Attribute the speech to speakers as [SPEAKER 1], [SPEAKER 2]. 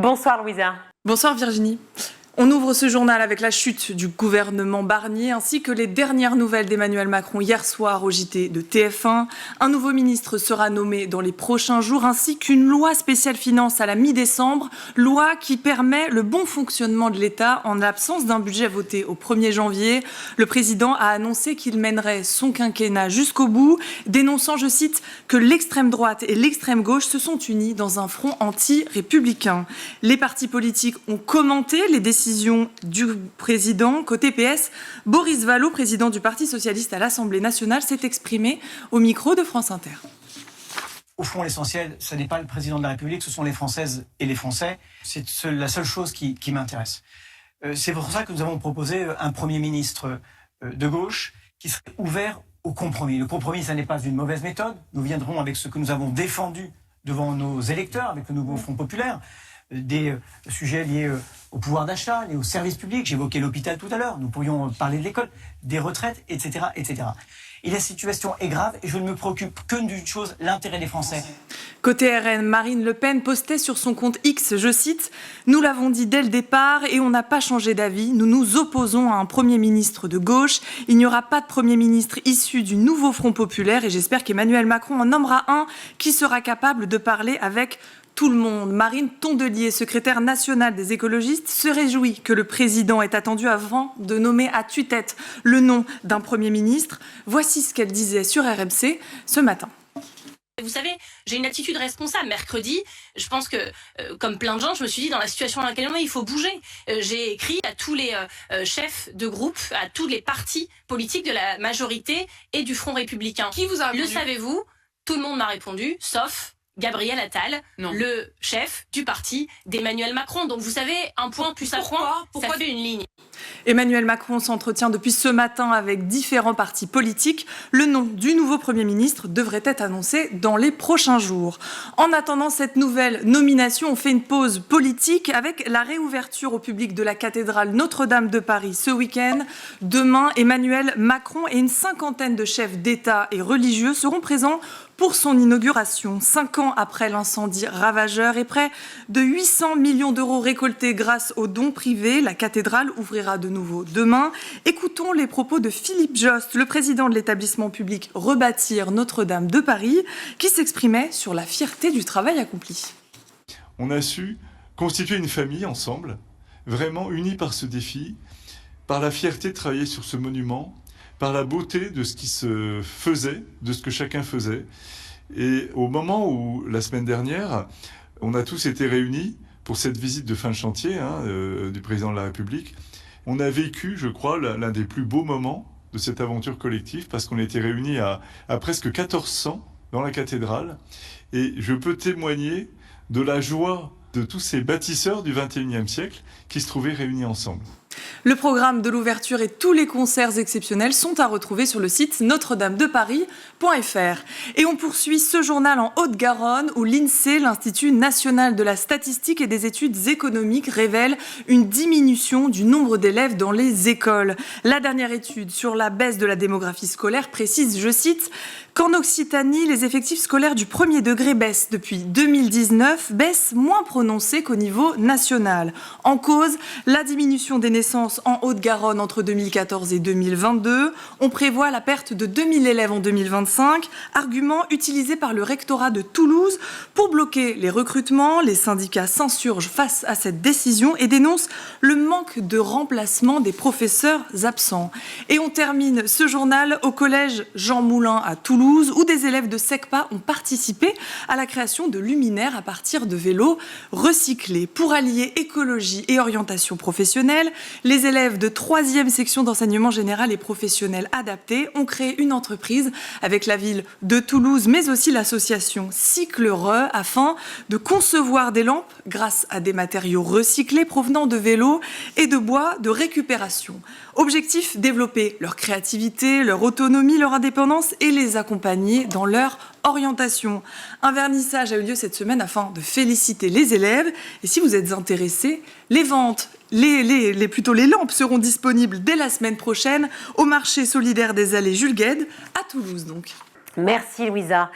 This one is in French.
[SPEAKER 1] Bonsoir Louisa.
[SPEAKER 2] Bonsoir Virginie. On ouvre ce journal avec la chute du gouvernement Barnier ainsi que les dernières nouvelles d'Emmanuel Macron hier soir au JT de TF1. Un nouveau ministre sera nommé dans les prochains jours ainsi qu'une loi spéciale finance à la mi-décembre, loi qui permet le bon fonctionnement de l'État en l'absence d'un budget voté au 1er janvier. Le président a annoncé qu'il mènerait son quinquennat jusqu'au bout, dénonçant, je cite, que l'extrême droite et l'extrême gauche se sont unis dans un front anti-républicain. Les partis politiques ont commenté les décisions du président. Côté PS, Boris Vallaud, président du Parti socialiste à l'Assemblée nationale, s'est exprimé au micro de France Inter.
[SPEAKER 3] Au fond, l'essentiel, ce n'est pas le président de la République, ce sont les Françaises et les Français. C'est la seule chose qui m'intéresse. C'est pour ça que nous avons proposé un Premier ministre de gauche qui serait ouvert au compromis. Le compromis, ça n'est pas une mauvaise méthode. Nous viendrons avec ce que nous avons défendu devant nos électeurs, avec le nouveau Front populaire, des sujets liés au pouvoir d'achat, liés aux services publics. J'évoquais l'hôpital tout à l'heure. Nous pourrions parler de l'école, des retraites, etc., etc. Et la situation est grave et je ne me préoccupe que d'une chose, l'intérêt des Français.
[SPEAKER 2] Côté RN, Marine Le Pen postait sur son compte X, je cite, « Nous l'avons dit dès le départ et on n'a pas changé d'avis. Nous nous opposons à un Premier ministre de gauche. Il n'y aura pas de Premier ministre issu du nouveau Front populaire et j'espère qu'Emmanuel Macron en nommera un qui sera capable de parler avec tout le monde. » Marine Tondelier, secrétaire nationale des écologistes, se réjouit que le président ait attendu avant de nommer à tue-tête le nom d'un Premier ministre. Voici ce qu'elle disait sur RMC ce matin.
[SPEAKER 4] Vous savez, j'ai une attitude responsable. Mercredi, je pense que, comme plein de gens, je me suis dit, dans la situation dans laquelle on est, il faut bouger. J'ai écrit à tous les chefs de groupe, à tous les partis politiques de la majorité et du Front républicain.
[SPEAKER 5] Qui vous a répondu ?
[SPEAKER 4] Le savez-vous ? Tout le monde m'a répondu, sauf Gabriel Attal, le chef du parti d'Emmanuel Macron. Donc vous savez, un point plus un point, ça fait une ligne.
[SPEAKER 2] Emmanuel Macron s'entretient depuis ce matin avec différents partis politiques. Le nom du nouveau Premier ministre devrait être annoncé dans les prochains jours. En attendant cette nouvelle nomination, on fait une pause politique avec la réouverture au public de la cathédrale Notre-Dame de Paris ce week-end. Demain, Emmanuel Macron et une cinquantaine de chefs d'État et religieux seront présents pour son inauguration. 5 ans après l'incendie ravageur et près de 800 millions d'euros récoltés grâce aux dons privés, la cathédrale ouvrira de nouveau demain. Écoutons les propos de Philippe Jost, le président de l'établissement public Rebâtir Notre-Dame de Paris, qui s'exprimait sur la fierté du travail accompli.
[SPEAKER 6] On a su constituer une famille ensemble, vraiment unis par ce défi, par la fierté de travailler sur ce monument, par la beauté de ce qui se faisait, de ce que chacun faisait. Et au moment où, la semaine dernière, on a tous été réunis pour cette visite de fin de chantier du président de la République, on a vécu, je crois, l'un des plus beaux moments de cette aventure collective, parce qu'on était réunis à presque 1400 dans la cathédrale. Et je peux témoigner de la joie de tous ces bâtisseurs du XXIe siècle qui se trouvaient réunis ensemble.
[SPEAKER 2] Le programme de l'ouverture et tous les concerts exceptionnels sont à retrouver sur le site notre-dame-de-paris.fr. Et on poursuit ce journal en Haute-Garonne où l'INSEE, l'Institut national de la statistique et des études économiques, révèle une diminution du nombre d'élèves dans les écoles. La dernière étude sur la baisse de la démographie scolaire précise, je cite, qu'en Occitanie, les effectifs scolaires du premier degré baissent depuis 2019, baisse moins prononcée qu'au niveau national. En cause, la diminution des naissances en Haute-Garonne entre 2014 et 2022. On prévoit la perte de 2000 élèves en 2025, argument utilisé par le rectorat de Toulouse pour bloquer les recrutements. Les syndicats s'insurgent face à cette décision et dénoncent le manque de remplacement des professeurs absents. Et on termine ce journal au collège Jean Moulin à Toulouse, où des élèves de SECPA ont participé à la création de luminaires à partir de vélos recyclés. Pour allier écologie et orientation professionnelle, les élèves de 3e section d'enseignement général et professionnel adapté ont créé une entreprise avec la ville de Toulouse, mais aussi l'association Cycle-Re, afin de concevoir des lampes grâce à des matériaux recyclés provenant de vélos et de bois de récupération. Objectif, développer leur créativité, leur autonomie, leur indépendance et les accompagner dans leur orientation. Un vernissage a eu lieu cette semaine afin de féliciter les élèves. Et si vous êtes intéressés, les ventes, plutôt les lampes seront disponibles dès la semaine prochaine au marché solidaire des Allées Jules Guesde à Toulouse donc.
[SPEAKER 1] Merci Louisa.